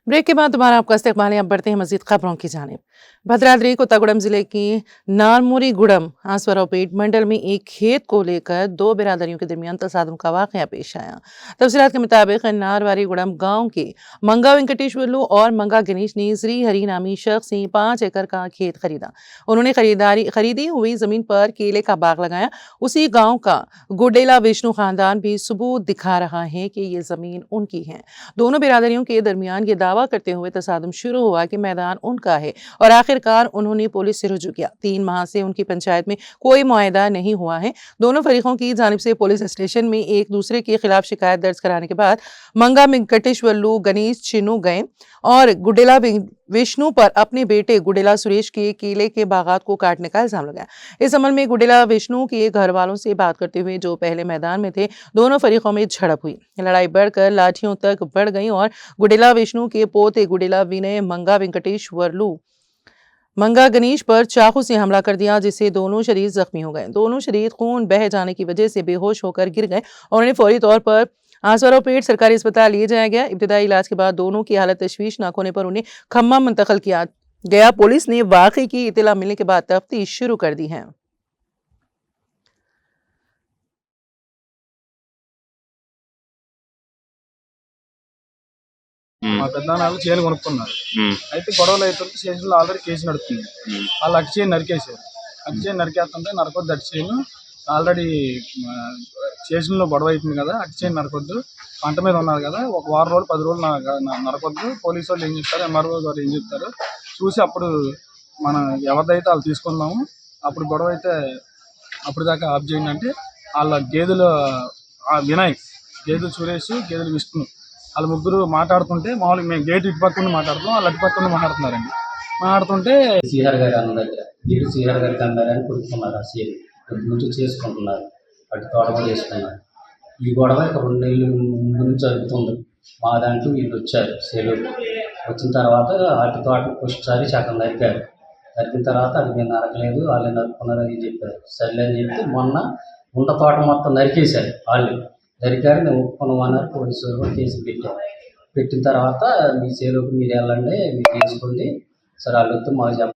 Break के बाद दोबारा आपका इस्तकबाल है। अब बढ़ते हैं मजीद खबरों की जानिब। भद्राद्री कोत्तागुड़म जिले की नारमुरीगुड़म आसवरापेट मंडल में एक खेत को लेकर दो बिरादरियों के दरमियान तसादुम का वाकया पेश आया। तफसीलात के मुताबिक नारवारीगुड़म गांव के मंगा वेंकटेश्वरलू और मंगा गणेश ने श्री हरी नामी शख्स से 5 एकड़ का खेत खरीदा। उन्होंने खरीदी हुई जमीन पर केले का बाग लगाया। उसी गाँव का गुडेला विष्णु खानदान भी सबूत दिखा रहा है कि ये जमीन उनकी है। दोनों बिरादरियों के दरमियान ये दावा करते हुए तसादुम शुरू हुआ कि मैदान उनका है और आखिरकार उन्होंने पुलिस से रुजू किया। 3 माह से उनकी पंचायत में कोई मुआहदा नहीं हुआ है। दोनों फरीकों की जानिब से पुलिस स्टेशन में एक दूसरे के खिलाफ शिकायत दर्ज कराने के बाद मंगा वेंकटेश्वरलू गणेश चिन्नू गए और गुडेला विष्णु पर अपने बेटे गुडेला सुरेश के केले के बागात को काटने का इल्जाम लगाया। इस अमल में गुडेला विष्णु के घर वालों से बात करते हुए जो पहले मैदान में थे, दोनों फरीकों में झड़प हुई। लड़ाई बढ़कर लाठियों तक बढ़ गई और गुडेला विष्णु के पोते गुडेला विनय मंगा वेंकटेश्वरलू मंगा गणेश पर चाकू से हमला कर दिया, जिससे दोनों शरीर जख्मी हो गए। दोनों शरीर खून बह जाने की वजह से बेहोश होकर गिर गए और उन्हें फौरी तौर पर आसवरापेट सरकारी अस्पताल ले जाया गया। इब्तदाई इलाज के बाद दोनों की हालत तशवीशनाक होने पर उन्हें खम्मा मुंतकिल किया गया। पुलिस ने वाकई की इत्तला मिलने के बाद तफ्तीश शुरू कर दी है। మా పెద్దనాన్న చేను కొనుక్కున్నారు. అయితే గొడవలు అవుతుంటే స్టేషన్లో ఆల్రెడీ కేసు నడుస్తుంది. వాళ్ళు అటు చేను నరికేశారు. అటు చేను నరికేస్తుంటే నరకొద్దు అటు చేను ఆల్రెడీ స్టేషన్లో గొడవ అవుతుంది కదా, అటు చేను నరకొద్దు, పంట మీద ఉన్నారు కదా, ఒక వారం రోజులు 10 రోజులు నరకొద్దు, పోలీసు వాళ్ళు ఏం చెప్తారు, ఎంఆర్ఓ గారు ఏం చెప్తారు చూసి అప్పుడు మనం ఎవరిదైతే వాళ్ళు తీసుకుందాము. అప్పుడు గొడవ అయితే అప్పుడు దాకా ఆఫ్ చేయండి అంటే వాళ్ళ గేదెలు వినాయక్, గేదెలు సురేష్, గేదెలు విష్ణు వాళ్ళు ముగ్గురు మాట్లాడుతుంటే మామూలుగా మేము గేట్ ఇటు పక్కన మాట్లాడుతున్నాం, వాళ్ళు అటు పక్కన మాట్లాడుతున్నారండి. మాట్లాడుతుంటే శ్రీహర్ గారి అన్నదగ్గర వీరు శ్రీహర్ గారికి అన్నారని కొడుకున్నారు. ఆ సీన్ కొద్ది నుంచి చేసుకుంటున్నారు, అటు తోటగా చేసుకున్నారు. ఈ గొడవ ఒక 2 నెలల ముందు నుంచి జరుగుతుంది. మా దాంట్లో వీళ్ళు వచ్చారు సెలవుకి. వచ్చిన తర్వాత అటు తోట ఒకసారి సగం నరికారు. నరికిన తర్వాత అది మేము నరకలేదు, వాళ్ళే నరుకున్నారు అని చెప్పారు. సర్లే అని చెప్పి మొన్న ఉన్న తోట మొత్తం నరికేశారు. వాళ్ళు నరికారు, మేము ఒప్పుకున్నామన్నారు. పోలీసు వాళ్ళు కూడా కేసు పెట్టారు. పెట్టిన తర్వాత మీ సేలోకి మీరు వెళ్ళండి, మీరు చేసుకోండి, సరే వాళ్ళు వద్దు మాకు చెప్పండి.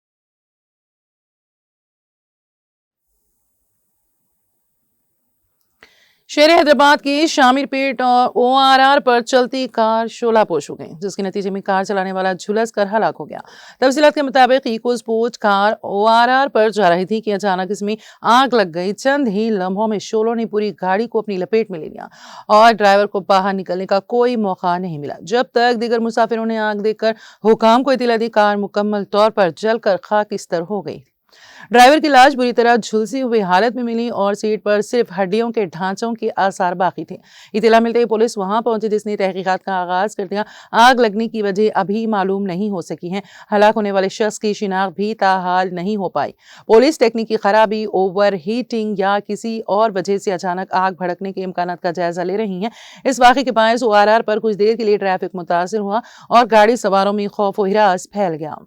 शेर हैदराबाद के शामिरपेट और ORR पर चलती कार शोलापोश हो गई, जिसके नतीजे में कार चलाने वाला झुलस कर हलाक हो गया। तफसीलात के मुताबिक इको स्पोर्ट्स कार ORR पर जा रही थी कि अचानक इसमें आग लग गई। चंद ही लम्हों में शोलों ने पूरी गाड़ी को अपनी लपेट में ले लिया और ड्राइवर को बाहर निकलने का कोई मौका नहीं मिला। जब तक दीगर मुसाफिरों ने आग देखकर हुकाम को इत्तला दी, कार मुकम्मल तौर पर जलकर खाकिस्तर हो गई। ड्राइवर की लाश बुरी तरह झुलसी हुई हालत में मिली और सीट पर सिर्फ हड्डियों के ढांचों के आसार बाकी थे। इत्तला मिलते ही पुलिस वहां पहुंची, जिसने तहकीकात का आगाज कर दिया। आग लगने की वजह अभी मालूम नहीं हो सकी है। हलाक होने वाले शख्स की शिनाख्त भी ताहाल नहीं हो पाई। पुलिस तकनीकी खराबी, ओवर हीटिंग या किसी और वजह से अचानक आग भड़कने के इम्कानात का जायजा ले रही है। इस वाक़े के बायस ORR पर कुछ देर के लिए ट्रैफिक मुतासिर हुआ और गाड़ी सवारों में खौफ व हिरास फैल गया।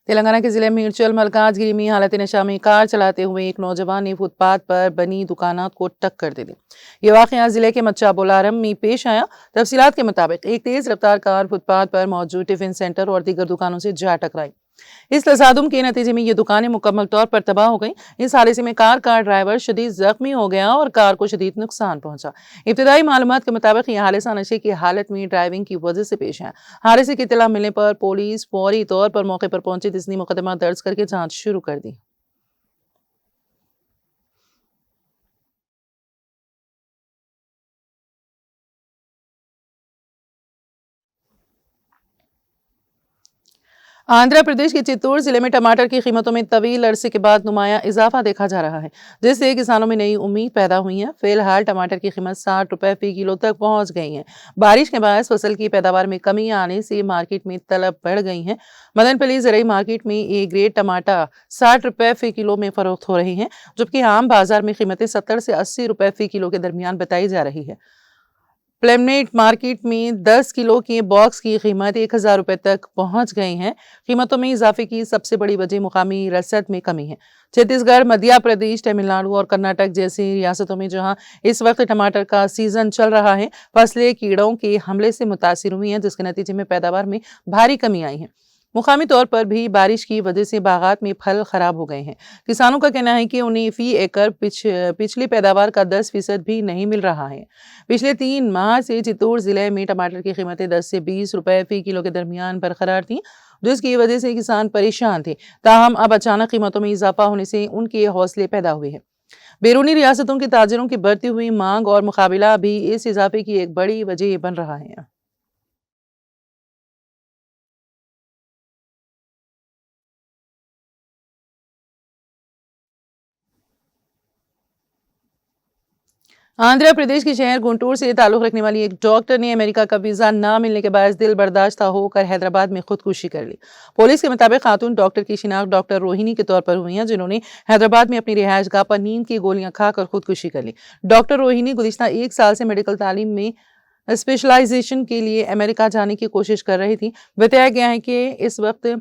तेलंगाना के जिले मीरचल मलकाजगिरी में हालत नशा में कार चलाते हुए एक नौजवान ने फुटपाथ पर बनी दुकानात को टक्कर दे दी। ये वाकया जिले के मच्चा बोलारम में पेश आया। तफसीलात के मुताबिक एक तेज रफ्तार कार फुटपाथ पर मौजूद टिफिन सेंटर और दीगर दुकानों से जा टकराई। इस तसादुम के नतीजे में ये दुकानें मुकम्मल तौर पर तबाह हो गईं। इस हादसे में कार का ड्राइवर शदीद जख्मी हो गया और कार को शदीद नुकसान पहुंचा। इब्तदाई मालूमात के मुताबिक यह हादसा नशे की हालत में ड्राइविंग की वजह से पेश आया। हादसे की इत्तला मिलने पर पुलिस फौरी तौर पर मौके पर पहुंची, जिसने मुकदमा दर्ज करके जांच शुरू कर दी। आंध्र प्रदेश के चित्तूर जिले में टमाटर की कीमतों में तवील अरसे के बाद नुमाया इजाफा देखा जा रहा है, जिससे किसानों में नई उम्मीद पैदा हुई है। फिलहाल टमाटर की कीमत 60 रुपए फी किलो तक पहुंच गई है। बारिश के बाद फसल की पैदावार में कमी आने से मार्केट में तलब बढ़ गई है। मदनपल्ली ज़राई मार्केट में ए ग्रेड टमाटर 60 रुपए फी किलो में फरोख्त हो रही हैं, जबकि आम बाजार में कीमतें 70 से 80 रुपए फी किलो के दरमियान बताई जा रही है। प्लेमनेट मार्केट में 10 किलो के बॉक्स की कीमत 1,000 रुपए तक पहुंच गई है। कीमतों में इजाफे की सबसे बड़ी वजह मुकामी रसद में कमी है। छत्तीसगढ़, मध्य प्रदेश, तमिलनाडु और कर्नाटक जैसी रियासतों में जहां इस वक्त टमाटर का सीजन चल रहा है, फसलें कीड़ों के हमले से मुतासिर हुई हैं, जिसके नतीजे में पैदावार में भारी कमी आई है। मुकामी तौर पर भी बारिश की वजह से बागात में फल खराब हो गए हैं। किसानों का कहना है कि उन्हें फी एकड़ पिछली पैदावार का 10% भी नहीं मिल रहा है। पिछले 3 माह से चित्तौड़ जिले में टमाटर की कीमतें 10 से 20 रुपए फी किलो के दरमियान बरकरार थीं, जिसकी वजह से किसान परेशान थे। ताहम अब अचानक कीमतों में इजाफा होने से उनके हौसले पैदा हुए हैं। बैरूनी रियासतों के ताजिरों की बढ़ती हुई मांग और मुकाबला भी इस इजाफे की एक बड़ी वजह बन रहा है। आंध्र प्रदेश के शहर गुंटूर से ताल्लुक रखने वाली एक डॉक्टर ने अमेरिका का वीजा न मिलने के बाद दिल बर्दाश्त होकर हैदराबाद में खुदकुशी कर ली। पुलिस के मुताबिक खातून डॉक्टर की शिनाख्त डॉक्टर रोहिणी के तौर पर हुई है, जिन्होंने हैदराबाद में अपनी रिहायशगाह पर नींद की गोलियां खाकर खुदकुशी कर ली। डॉक्टर रोहिणी गुज़िश्ता 1 साल से मेडिकल तालीम में स्पेशलाइजेशन के लिए अमेरिका जाने की कोशिश कर रही थी। बताया गया है कि इस वक्त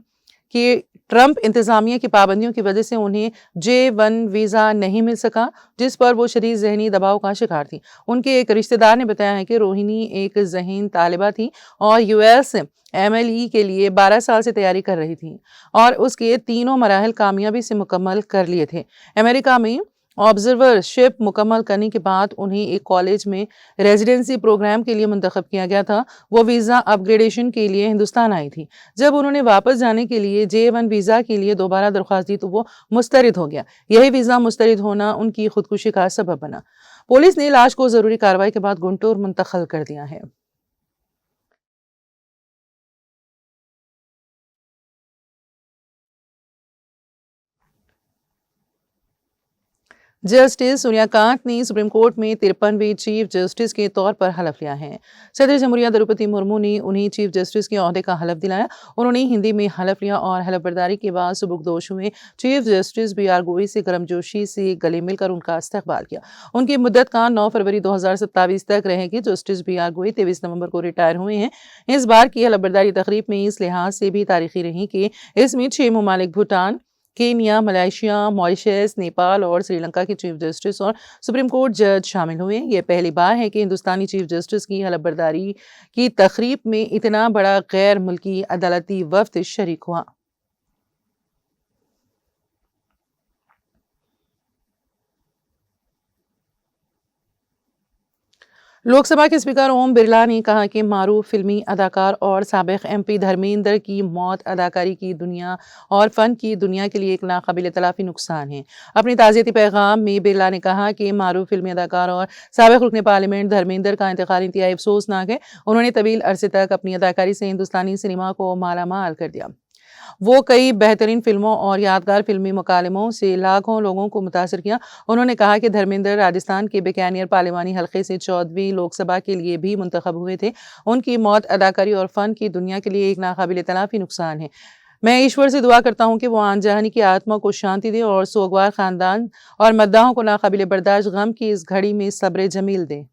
कि ट्रंप इंतजामिया की पाबंदियों की वजह से उन्हें J1 वीज़ा नहीं मिल सका, जिस पर वो शदीद जहनी दबाव का शिकार थी। उनके एक रिश्तेदार ने बताया है कि रोहिणी एक ज़हीन तालिबा थी और US MLE के लिए 12 साल से तैयारी कर रही थी और उसके तीनों मराहल कामयाबी से मुकम्मल कर लिए थे। अमेरिका में ऑब्जर्वरशिप मुकम्मल करने के बाद उन्हें एक कॉलेज में रेजिडेंसी प्रोग्राम के लिए मुंतखब किया गया था। वो वीज़ा अपग्रेडेशन के लिए हिंदुस्तान आई थी। जब उन्होंने वापस जाने के लिए J1 वीज़ा के लिए दोबारा दरख्वास्त दी तो वो मुस्तरद हो गया। यही वीज़ा मुस्तरद होना उनकी खुदकुशी का सबब बना। पुलिस ने लाश को जरूरी कार्रवाई के बाद गुंटूर मुंतकिल कर दिया है। जस्टिस सूर्यकांत ने सुप्रीम कोर्ट में 53वें चीफ जस्टिस के तौर पर हलफ लिया है। सदर जमहूरिया द्रौपदी मुर्मू ने उन्हें चीफ जस्टिस के ओहदे का हलफ दिलाया। उन्होंने हिंदी में हलफ लिया और हलफ बर्दारी के बाद सुबुकदोश हुए चीफ जस्टिस BR गोई से गर्मजोशी से गले मिलकर उनका इस्तकबाल किया। उनकी मुद्दत का 9 फरवरी 2027 तक रहेगी। जस्टिस BR गोई 23 नवंबर को रिटायर हुए हैं। इस बार की हलफ बर्दारी तकरीब में इस लिहाज से भी तारीखी रही कि इसमें 6 ममालिक Bhutan, Kenya, Malaysia, Mauritius, Nepal और श्रीलंका के चीफ जस्टिस और सुप्रीम कोर्ट जज शामिल हुए। ये पहली बार है कि हिंदुस्तानी चीफ जस्टिस की हलफ बर्दारी की तकरीब में इतना बड़ा गैर मुल्की अदालती वफ्द शरीक हुआ। लोकसभा के स्पीकर ओम बिरला ने कहा कि मारूफ फिल्मी अदाकार और साबिक MP धर्मेंद्र की मौत अदाकारी की दुनिया और फन की दुनिया के लिए एक नाकाबिल तलाफी नुकसान है। अपने ताज़ियती पैगाम में बिरला ने कहा कि मारूफ फिल्मी अदाकार और साबिक रुकन पार्लियामेंट धर्मेंद्र का इंतकाल इंतहाई अफसोसनाक है। उन्होंने तवील अरसे तक अपनी अदाकारी से हिंदुस्तानी सिनेमा को मालामाल कर दिया। वो कई बेहतरीन फिल्मों और यादगार फिल्मी मुकालमों से लाखों लोगों को मुतासर किया। उन्होंने कहा कि धर्मेंद्र राजस्थान के बीकानेर पार्लिमानी हल्के से 14वीं लोकसभा के लिए भी मुंतखब हुए थे। उनकी मौत अदाकारी और फन की दुनिया के लिए एक नाकाबिल तलाफी नुकसान है। मैं ईश्वर से दुआ करता हूँ कि वो आन जहानी की आत्मा को शांति दे और सोगवार खानदान और मद्दाहों को नाकाबिल बर्दाश्त गम की इस घड़ी में सब्र जमील दे।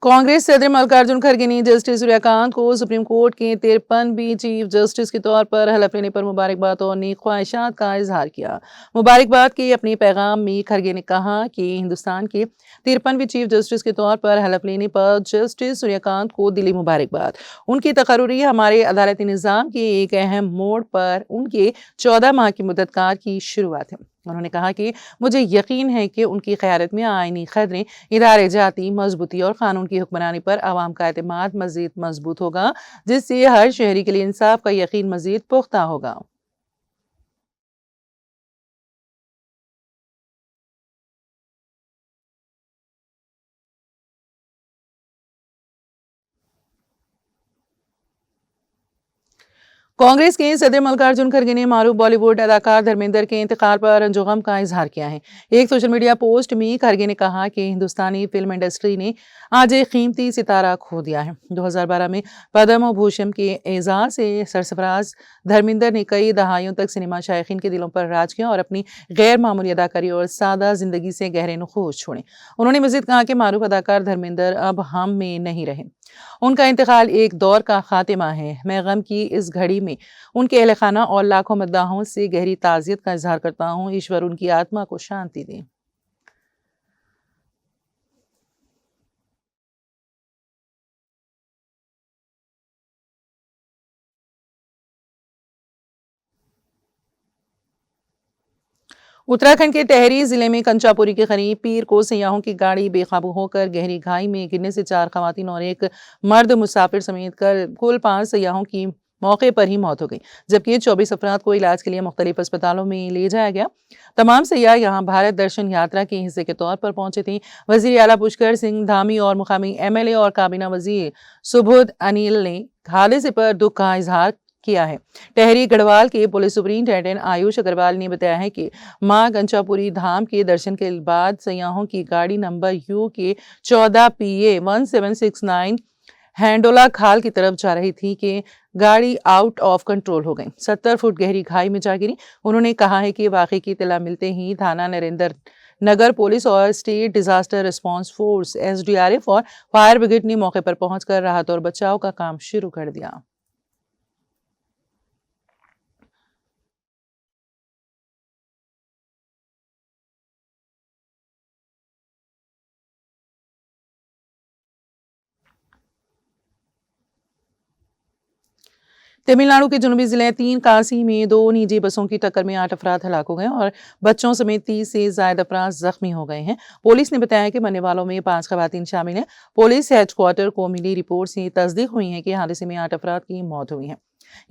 कांग्रेस सदर मल्लिकार्जुन खड़गे ने जस्टिस सूर्यकांत को सुप्रीम कोर्ट के 53वीं चीफ जस्टिस के तौर पर हलफ लेने पर मुबारकबाद और नेक ख्वाहिशात का इजहार किया। मुबारकबाद के अपने पैगाम में खड़गे ने कहा कि हिंदुस्तान के 53वीं चीफ जस्टिस के तौर पर हलफ लेने पर जस्टिस सूर्यकांत को दिली मुबारकबाद। उनकी तकर्री हमारे अदालती निज़ाम के एक अहम मोड़ पर उनके 14 माह की मुद्दतकार की शुरुआत है। उन्होंने कहा कि मुझे यकीन है कि उनकी क़यादत में आईनी खदरें, इदारे जाती मजबूती और कानून की हुक्मरानी पर आवाम का एतमाद मज़ीद मजबूत होगा, जिससे हर शहरी के लिए इंसाफ का यकीन मज़ीद पुख्ता होगा। कांग्रेस के सदर मल्लिकार्जुन खड़गे ने मारूफ बॉलीवुड अदाकार धर्मेंद्र के इंतकाल पर गम का इजहार किया है। एक सोशल मीडिया पोस्ट में खड़गे ने कहा कि हिंदुस्तानी फिल्म इंडस्ट्री ने आज एक कीमती सितारा खो दिया है। 2012 में पद्म भूषण के एजाज से सरफराज धर्मेंद्र ने कई दहाइयों तक सिनेमा शायकीन के दिलों पर राज किया और अपनी गैर मामूली अदाकारी और सादा जिंदगी से गहरे नुखूश छोड़े। उन्होंने मजीद कहा कि मारूफ अदाकार धर्मेंद्र अब हम में नहीं रहे। उनका इंतकाल एक दौर का खातिमा है। मैं गम की इस घड़ी में उनके अहल खाना और लाखों मद्दाहों से गहरी ताज़ियत का इजहार करता हूँ। ईश्वर उनकी आत्मा को शांति दे। उत्तराखंड के टेहरी जिले में कंचापुरी के करीब पीर को सयाहों की गाड़ी बेकाबू होकर गहरी खाई में गिरने से 4 खवातीन और एक मर्द मुसाफिर समेत कुल 5 सयाहों की मौके पर ही मौत हो गई, जबकि 24 अफराद को इलाज के लिए मुख्तलिफ अस्पतालों में ले जाया गया। तमाम सयाह यहाँ भारत दर्शन यात्रा के हिस्से के तौर पर पहुंचे थे। वजीर आला पुष्कर सिंह धामी और मुकामी MLA और काबीना वजीर सुबोध अनिल ने हादसे पर दुख का इजहार किया है। टेहरी गढ़वाल के पुलिस सुपरिंटेंडेंट आयुष अग्रवाल ने बताया है कि मां गंचापुरी धाम के दर्शन के बाद सयाहों की गाड़ी नंबर UK 14 PA 1769 हैंडोला खाल की तरफ जा रही थी कि गाड़ी आउट ऑफ कंट्रोल हो गई, 70 फुट गहरी खाई में जा गिरी। उन्होंने कहा है कि वाकई की इत्तला मिलते ही थाना नरेंद्र नगर पुलिस और state disaster response force SDRF और फायर ब्रिगेड ने मौके पर पहुंचकर राहत और बचाव का काम शुरू कर दिया। तमिलनाडु के जनूबी जिले 3 काशी में 2 निजी बसों की टक्कर में 8 अफराद हलाक हो गए और बच्चों समेत 30 से ज्यादा अफराद जख्मी हो गए हैं। पुलिस ने बताया कि मरने वालों में 5 खवातीन शामिल हैं। पुलिस हेडक्वार्टर को मिली रिपोर्ट से तस्दीक हुई है कि हादसे में 8 अफराद की मौत हुई है।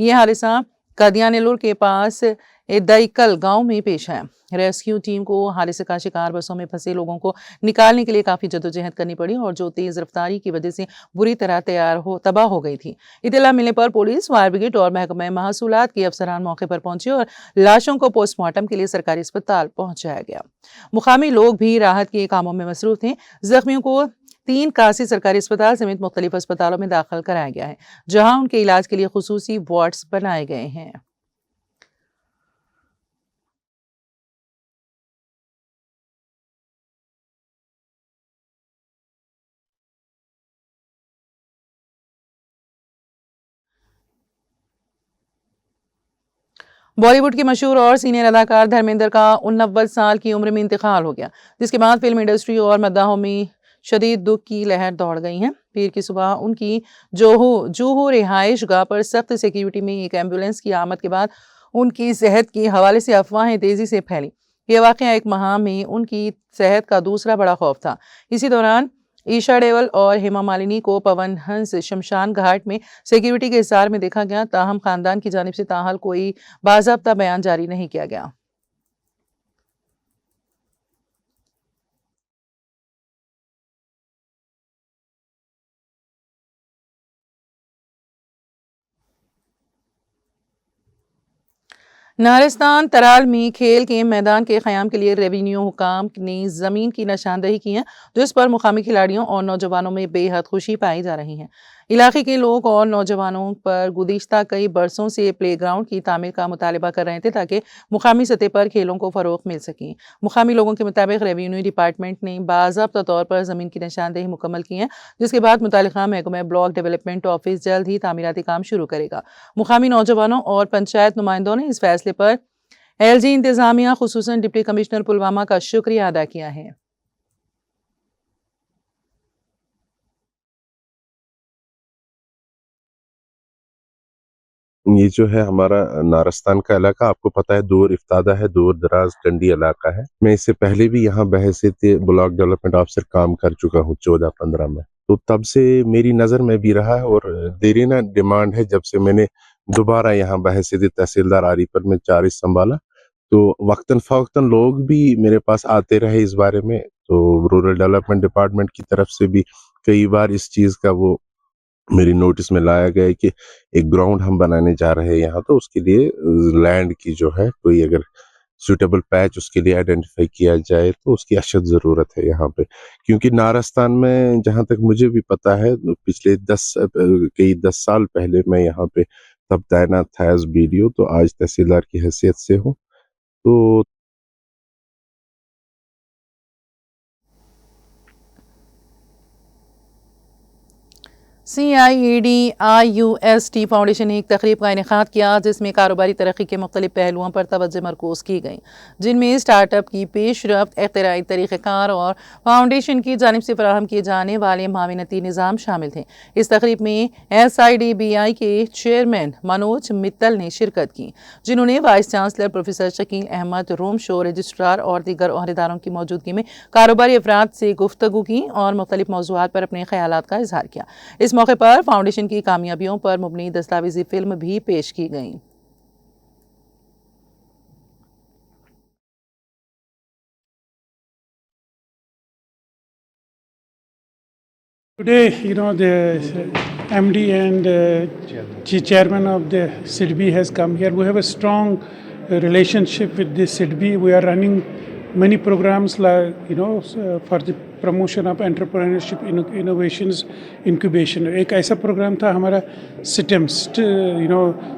यह हादसा कदियानेलुर के पास दईकल गांव में पेश आया। रेस्क्यू टीम को हादसे का शिकार बसों में फंसे लोगों को निकालने के लिए काफी जद्दोजहद करनी पड़ी और जो तेज रफ्तारी की वजह से बुरी तरह तबाह हो गई थी। इत्तला मिलने पर पुलिस, फायर ब्रिगेड और महकमा महसूलात के अफसरान मौके पर पहुंचे और लाशों को पोस्टमार्टम के लिए सरकारी अस्पताल पहुंचाया गया। मुकामी लोग भी राहत के कामों में मसरूफ थे। जख्मियों को 3 काशी सरकारी अस्पताल समेत मुख्तलिफ अस्पतालों में दाखिल कराया गया है, जहां उनके इलाज के लिए खुसूसी वार्ड्स बनाए गए हैं। बॉलीवुड के मशहूर और सीनियर अदाकार धर्मेंद्र का 89 साल की उम्र में इंतकाल हो गया, जिसके बाद फिल्म इंडस्ट्री और मद्दाहों में शदीद दुख की लहर दौड़ गई है। पीर की सुबह उनकी जोहू रिहाइश गाह पर सख्त सिक्योरिटी में एक एम्बुलेंस की आमद के बाद उनकी सेहत के हवाले से अफवाहें तेजी से फैली। यह वाकया एक माह में उनकी सेहत का दूसरा बड़ा खौफ था। इसी दौरान ईशा डेवल और हेमा मालिनी को पवन हंस शमशान घाट में सिक्योरिटी के हिसार में देखा गया। ताहम खानदान की जानिब से ताहाल कोई बाज़ाब्ता बयान जारी नहीं किया गया। नारिस्तान तराल में खेल के मैदान के क़याम के लिए रेवेन्यू हुकाम ने ज़मीन की निशानदही की है, जिस पर मुकामी खिलाड़ियों और नौजवानों में बेहद खुशी पाई जा रही है। इलाके के लोग और नौजवानों पर गुज़िश्ता कई बरसों से प्लेग्राउंड की तामीर का मुतालबा कर रहे थे ताकि मुकामी सतह पर खेलों को फ़रोग़ मिल सके। मुकामी लोगों के मुताबिक रेवेन्यू डिपार्टमेंट ने बाज़ाब्ता तौर पर ज़मीन की निशानदही मुकम्मल की है, जिसके बाद मुतल्लिक़ा महकमा ब्लॉक डेवलपमेंट ऑफिस जल्द ही तामीराती काम शुरू करेगा। मुकामी नौजवानों और पंचायत नुमाइंदों ने इस फैसले पर LG इंतजामिया खुसूसन डिप्टी कमिश्नर पुलवामा का शुक्रिया अदा किया है। ये जो है हमारा नारस्तान का इलाका, आपको पता है दूर इफ्तादा है, दूर दराज टंडी इलाका है। मैं इससे पहले भी यहाँ बहैसियत ब्लॉक डेवलपमेंट ऑफिसर काम कर चुका हूँ 14-15 में, तो तब से मेरी नज़र में भी रहा है और देरीना डिमांड है। जब से मैंने दोबारा यहाँ बहैसियत तहसीलदार आरीपर में चार्ज संभाला तो वक्तन फ़वक्तन लोग भी मेरे पास आते रहे इस बारे में। तो रूरल डेवलपमेंट डिपार्टमेंट की तरफ से भी कई बार इस चीज़ का वो मेरी नोटिस में लाया गया है कि एक ग्राउंड हम बनाने जा रहे हैं यहाँ, तो उसके लिए लैंड की जो है कोई अगर सुटेबल पैच उसके लिए आइडेंटिफाई किया जाए तो उसकी अशद ज़रूरत है यहाँ पे, क्योंकि नारस्तान में जहाँ तक मुझे भी पता है पिछले 10 साल पहले मैं यहाँ पे तब तैनात था एज BDO, तो आज तहसीलदार की हैसियत से हूँ। तो CIED-IUST फाउंडेशन ने एक तकरीब का इनेकाद किया जिसमें कारोबारी तरक्की के मुख्तलिफ पहलुओं पर तवज्जो मरकूज़ की गई, जिनमें स्टार्टअप की पेशरफ्त, इख्तिराई तरीक़ेकार और फाउंडेशन की जानिब से फराहम किए जाने वाले माविनती निज़ाम शामिल थे। इस तकरीब में SIDBI के चेयरमैन मनोज मित्तल ने शिरकत की, जिन्होंने vice chancellor professor Shakeel Ahmad रोम शो, रजिस्ट्रार और दीगर ओहदेदारों की मौजूदगी में कारोबारी अफराद से गुफ्तगू की और मुख्तलिफ मौज़ूआत पर अपने ख्यालात का इजहार किया। इस मौके पर फाउंडेशन की कामयाबियों पर मुबनी दस्तावेजी फिल्म भी पेश की गई। Today, the MD and chairman of the SIDBI has come here. We have a strong relationship with the SIDBI. We are running many programs like, for the promotion of entrepreneurship, innovations, incubation. एक ऐसा programme था हमारा SITEM,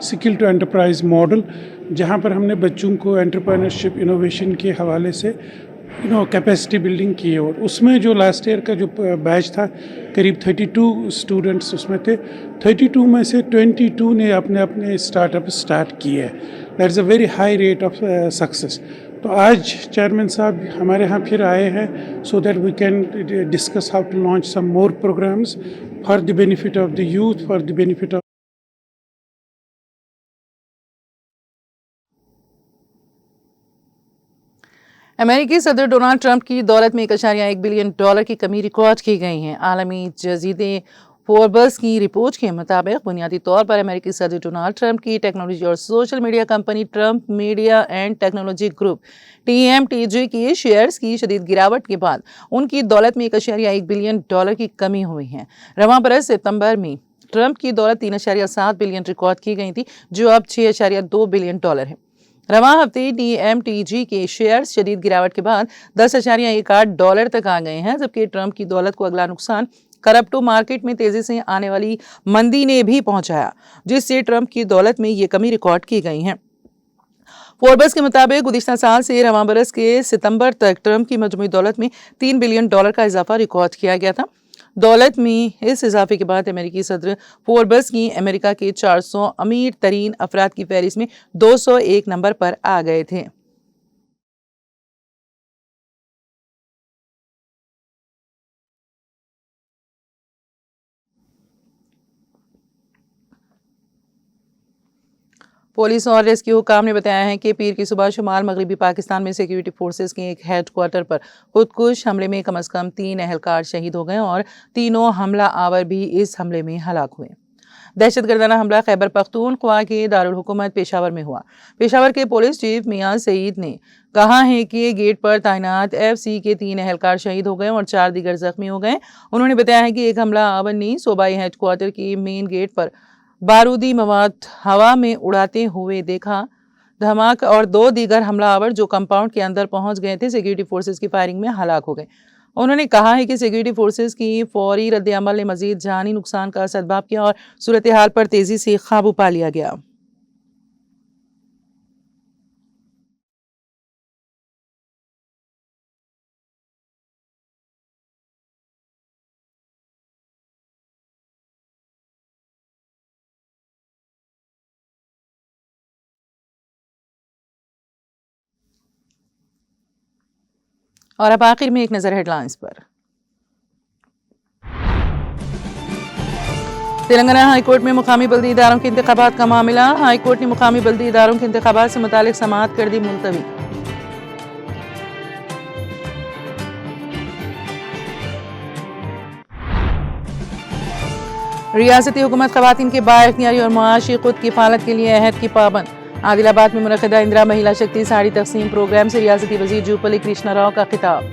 skill to enterprise model, जहाँ पर हमने बच्चों को entrepreneurship innovation के हवाले से कैपेसिटी बिल्डिंग की है। और उसमें जो लास्ट ईयर का जो बैच था करीब 32 स्टूडेंट्स उसमें थे। 32 में से 22 ने अपने स्टार्टअप स्टार्ट किए हैं। That is a very high rate of success. तो आज चेयरमैन साहब हमारे यहाँ फिर आए हैं so that we can discuss how to launch some more programs for the benefit of the youth, for the benefit of अमेरिकी सदर डोनाल्ड ट्रंप की दौलत में $1.1 बिलियन की कमी रिकॉर्ड की गई है। आलमी जरीदे फोर्ब्स की रिपोर्ट के मुताबिक बुनियादी तौर पर अमेरिकी सदर डोनाल्ड ट्रंप की टेक्नोलॉजी और social media company Trump media and technology group TMTG की शेयर्स की शदीद गिरावट के बाद उनकी दौलत में $1.1 बिलियन की कमी हुई है। रवां बरस सितंबर में ट्रंप की दौलत 3.7 बिलियन रिकॉर्ड की गई थी, जो अब $6.2 बिलियन है। रवां हफ्ते TMTG के शेयर्स शदीद गिरावट के बाद $10.18 तक आ गए हैं, जबकि ट्रंप की दौलत को अगला नुकसान क्रिप्टो मार्केट में तेजी से आने वाली मंदी ने भी पहुंचाया, जिससे ट्रंप की दौलत में ये कमी रिकॉर्ड की गई है। फोर्ब्स के मुताबिक गुज़िश्ता साल से रवां बरस के सितंबर तक ट्रंप की मजमूई दौलत में $3 बिलियन का इजाफा रिकॉर्ड किया गया था। दौलत में इस इजाफे के बाद अमेरिकी सदर फोर्ब्स की अमेरिका के 400 अमीर तरीन अफराद की फहरिस्त में 201 नंबर पर आ गए थे। पुलिस और रेस्क्यू हुकाम ने बताया है कि पीर की सुबह शुमाल मगरबी पाकिस्तान में सिक्योरिटी फोर्सेस के एक हेडक्वार्टर पर खुदकुश हमले में कम से कम 3 एहलकार शहीद हो गए और तीनों हमला आवर भी इस हमले में हलाक हुए। दहशतगर्दाना हमला खैबर पख्तूनख्वा के दारुल हुकूमत पेशावर में हुआ। पेशावर के पुलिस चीफ मियां सईद ने कहा है कि गेट पर तैनात FC के 3 एहलकार शहीद हो गए और 4 दीगर जख्मी हो गए। उन्होंने बताया है कि एक हमला आवर ने सूबाई हेडक्वार्टर की मेन गेट पर बारूदी मवाद हवा में उड़ाते हुए देखा। धमाका और 2 दीगर हमलावर जो कंपाउंड के अंदर पहुंच गए थे सिक्योरिटी फोर्सेस की फायरिंग में हलाक हो गए। उन्होंने कहा है कि सिक्योरिटी फोर्सेस की फौरी रद्द-ए-अमल ने मजीद जानी नुकसान का सद्भाव किया और सूरत हाल पर तेजी से काबू पा लिया गया। और अब आखिर में एक नजर हेडलाइंस पर। तेलंगाना हाईकोर्ट में मुकामी बल्दी इदारों के इंतखाबात का मामला। हाईकोर्ट ने मुकामी बल्दी इदारों के इंतखाबात से मुतालिक समाअत कर दी मुलतवी। रियासती हुकूमत खवातीन के बाइख्तियारी और मुआशी खुद किफालत के लिए अहद की पाबंद। आदिलाबाद में मुनक़िदा इंदिरा महिला शक्ति साड़ी तकसीम प्रोग्राम से रियासती वज़ीर जूपल्ली कृष्णा राव का खिताब।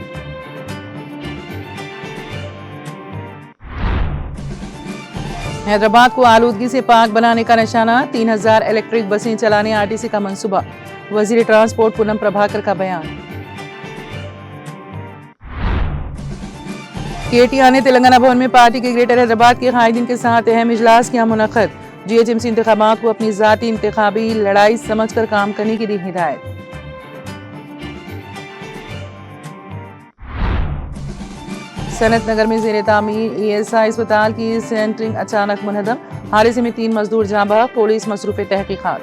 हैदराबाद को आलूदगी से पाक बनाने का निशाना, 3000 इलेक्ट्रिक बसें चलाने आरटीसी का मंसूबा। वजीर ट्रांसपोर्ट पूनम प्रभाकर का बयान। केटीआर ने तेलंगाना भवन में पार्टी के ग्रेटर हैदराबाद के कायदीन के साथ अहम इजलास किया मुनक्किद। जीएचएमसी इंतखाबात को अपनी जाती इंतखाबी लड़ाई समझकर काम करने की दी हिदायत। सनत नगर में जेर तामीर ईएसआई अस्पताल की सेंटरिंग अचानक मुनहदम, हादसे में 3 मजदूर जाँ बहक, पुलिस मसरूफ तहकीकात।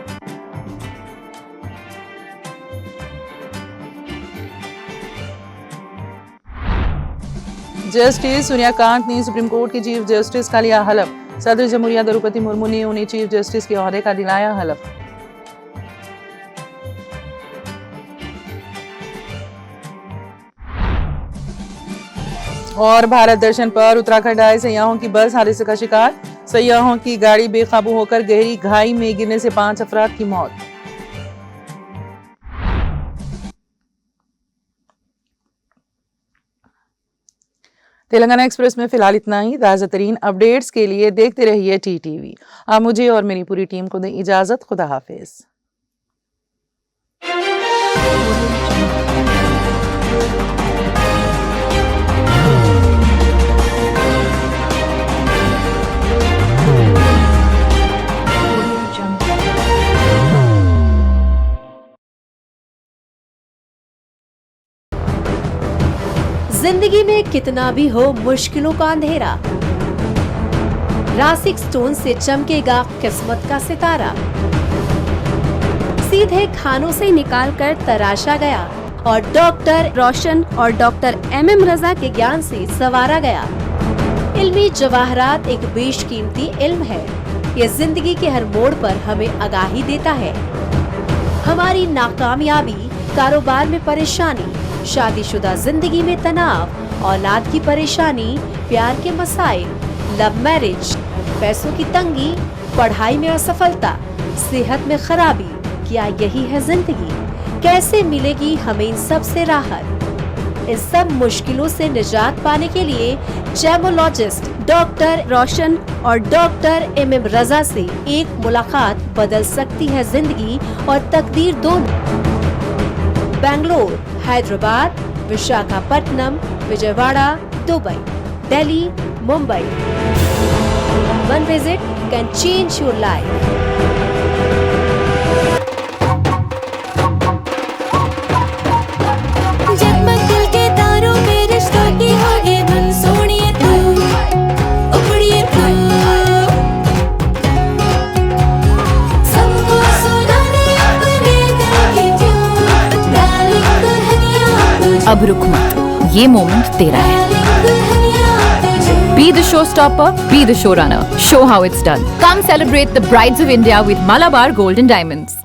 जस्टिस सूर्यकांत ने सुप्रीम कोर्ट के चीफ जस्टिस का लिया हलफ। सदर जमहूरिया द्रौपदी मुर्मू ने उन्हें चीफ जस्टिस के ओहदे का दिलाया हलफ। और भारत दर्शन पर उत्तराखंड आए सयाहों की बस हादसे का शिकार, सयाहों की गाड़ी बेकाबू होकर गहरी खाई में गिरने से 5 अफराद की मौत। तेलंगाना एक्सप्रेस में फिलहाल इतना ही। ताज़ा तरीन अपडेट्स के लिए देखते रहिए टीटीवी। आप मुझे और मेरी पूरी टीम को दें इजाजत। खुदा हाफिज। जिंदगी में कितना भी हो मुश्किलों का अंधेरा, रासिक स्टोन से चमकेगा किस्मत का सितारा। सीधे खानों से निकालकर तराशा गया और डॉक्टर रोशन और डॉक्टर एमएम रजा के ज्ञान से संवारा गया। इल्मी जवाहरात एक बेशकीमती इल्म है। ये जिंदगी के हर मोड़ पर हमें आगाही देता है। हमारी नाकामयाबी, कारोबार में परेशानी, शादीशुदा जिंदगी में तनाव, औलाद की परेशानी, प्यार के मसाइल, लव मैरिज, पैसों की तंगी, पढ़ाई में असफलता, सेहत में खराबी, क्या यही है जिंदगी? कैसे मिलेगी हमें इन सब से राहत? इन सब मुश्किलों से निजात पाने के लिए जेमोलॉजिस्ट डॉक्टर रोशन और डॉक्टर एमएम रजा से एक मुलाकात बदल सकती है जिंदगी और तकदीर दोनों। Bangalore, Hyderabad, Visakhapatnam, Vijayawada, Dubai, Delhi, Mumbai. One visit can change your life. जगमग दिल के तारों में रिश्तों की होगी धुन, सोनिए तू, उखड़िए तू, सबको सुनाने अपने दिल की ट्यून, डार्लिंग दुल्हनिया तुझे, अब रुक मत, ये मोमेंट तेरा है। डार्लिंग दुल्हनिया तुझे। Be the showstopper, be the showrunner. Show how it's done. Come celebrate the brides of India with Malabar Gold and Diamonds.